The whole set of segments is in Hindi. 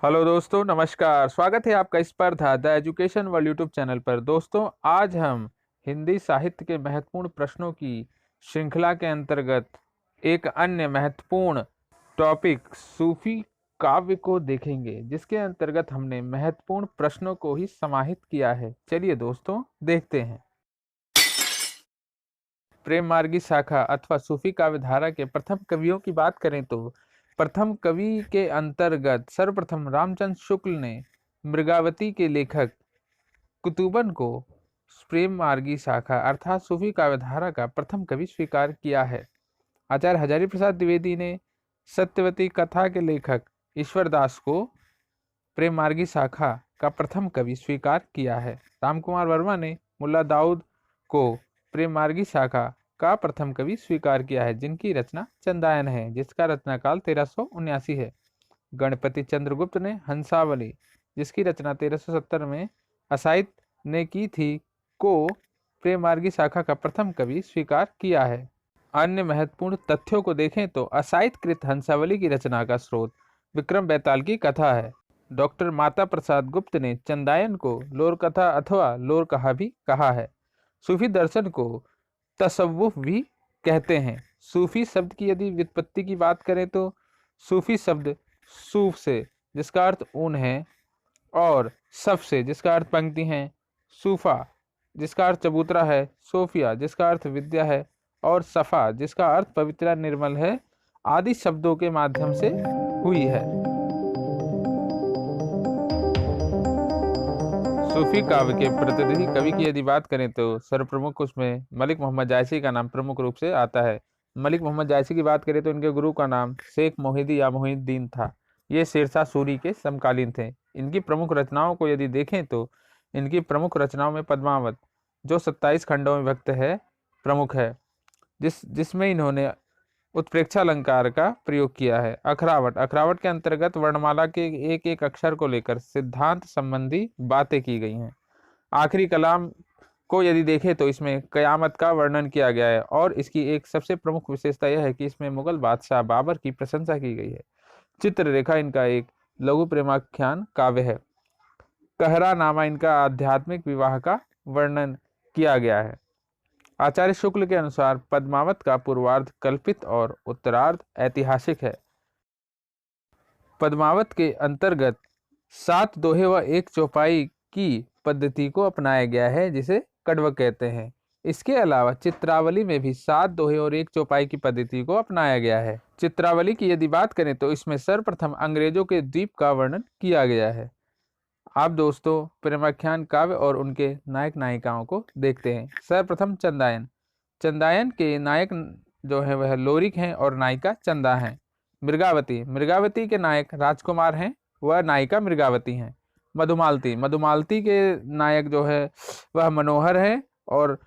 हेलो दोस्तों, नमस्कार। स्वागत है आपका स्पर्धा the education world YouTube channel पर। दोस्तों, आज हम हिंदी साहित्य के महत्वपूर्ण प्रश्नों की श्रृंखला के अंतर्गत एक अन्य महत्वपूर्ण टॉपिक सूफी काव्य को देखेंगे, जिसके अंतर्गत हमने महत्वपूर्ण प्रश्नों को ही समाहित किया है। चलिए दोस्तों, देखते हैं। प्रेम मार्गी शाखा अथवा सूफी काव्य धारा के प्रथम कवियों की बात करें तो प्रथम कवि के अंतर्गत सर्वप्रथम रामचंद्र शुक्ल ने मृगावती के लेखक कुतुबन को प्रेम मार्गी शाखा अर्थात सूफी काव्य धारा का प्रथम कवि स्वीकार किया है। आचार्य हजारी प्रसाद द्विवेदी ने सत्यवती कथा के लेखक ईश्वरदास को प्रेम मार्गी शाखा का प्रथम कवि स्वीकार किया है। रामकुमार वर्मा ने मुल्ला दाऊद को प्रेम मार्गी शाखा का प्रथम कवि स्वीकार किया है, जिनकी रचना चंदायन है, जिसका रचनाकाल 1379 है। गणपति चंद्रगुप्त ने हंसावली, जिसकी रचना 1370 में असाइत ने की थी, को प्रेम मार्गी शाखा का प्रथम कवि स्वीकार किया है। अन्य महत्वपूर्ण तथ्यों को देखें तो असाइत कृत हंसावली की रचना का स्रोत विक्रम बेताल की कथा है। डॉक्टर माता प्रसाद गुप्त ने चंदायन को लोर कथा अथवा लोर कहा भी कहा है। सूफी दर्शन को तसव्वुफ भी कहते हैं। सूफी शब्द की यदि व्युत्पत्ति की बात करें तो सूफी शब्द सूफ से, जिसका अर्थ ऊन है, और सफ से, जिसका अर्थ पंक्ति है, सूफा जिसका अर्थ चबूतरा है, सोफिया जिसका अर्थ विद्या है, और सफा जिसका अर्थ पवित्र निर्मल है, आदि शब्दों के माध्यम से हुई है। सूफी काव्य के प्रतिनिधि कवि की यदि बात करें तो सर्वप्रमुख उसमें मलिक मोहम्मद जायसी का नाम प्रमुख रूप से आता है। मलिक मोहम्मद जायसी की बात करें तो इनके गुरु का नाम शेख मोहिदी या मोहिद्दीन था। ये शेरशाह सूरी के समकालीन थे। इनकी प्रमुख रचनाओं को यदि देखें तो इनकी प्रमुख रचनाओं में पद्मावत, जो 27 खंडों में विभक्त है, प्रमुख है, जिसमें इन्होंने उत्प्रेक्षा अलंकार का प्रयोग किया है। अखरावट के अंतर्गत वर्णमाला के एक एक अक्षर को लेकर सिद्धांत संबंधी बातें की गई हैं। आखिरी कलाम को यदि देखें तो इसमें कयामत का वर्णन किया गया है, और इसकी एक सबसे प्रमुख विशेषता यह है कि इसमें मुगल बादशाह बाबर की प्रशंसा की गई है। चित्ररेखा इनका एक लघु प्रेमाख्यान काव्य है। कहरा नामा इनका आध्यात्मिक विवाह का वर्णन किया गया है। आचार्य शुक्ल के अनुसार पद्मावत का पूर्वार्ध कल्पित और उत्तरार्ध ऐतिहासिक है। पद्मावत के अंतर्गत 7 दोहे व 1 चौपाई की पद्धति को अपनाया गया है, जिसे कड़वक कहते हैं। इसके अलावा चित्रावली में भी 7 दोहे और 1 चौपाई की पद्धति को अपनाया गया है। चित्रावली की यदि बात करें तो इसमें सर्वप्रथम अंग्रेजों के द्वीप का वर्णन किया गया है। आप दोस्तों प्रेमाख्यान काव्य और उनके नायक नायिकाओं को देखते हैं। सर्वप्रथम चंदायन के नायक जो है वह लोरिक हैं और नायिका चंदा हैं। मृगावती के नायक राजकुमार हैं, वह नायिका मृगावती हैं। मधुमालती के नायक जो है वह मनोहर है, और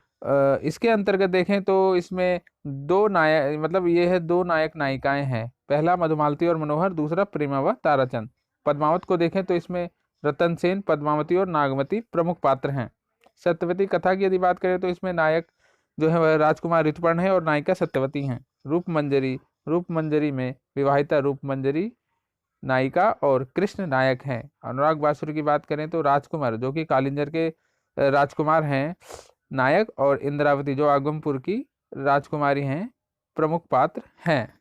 इसके अंतर्गत देखें तो इसमें 2 नायक, मतलब ये है 2 नायक नायिकाएं हैं। पहला मधुमालती और मनोहर, दूसरा प्रेमा व ताराचंद। पद्मावत को देखें तो इसमें रतन सेन, पद्मावती और नागमती प्रमुख पात्र हैं। सत्यवती कथा की यदि बात करें तो इसमें नायक जो है वह राजकुमार ऋतुपर्ण है और नायिका सत्यवती हैं। रूपमंजरी में विवाहिता रूपमंजरी नायिका और कृष्ण नायक हैं। अनुराग बासुरी की बात करें तो राजकुमार, जो कि कालिंजर के राजकुमार हैं, नायक, और इंद्रावती जो आगमपुर की राजकुमारी हैं, प्रमुख पात्र हैं।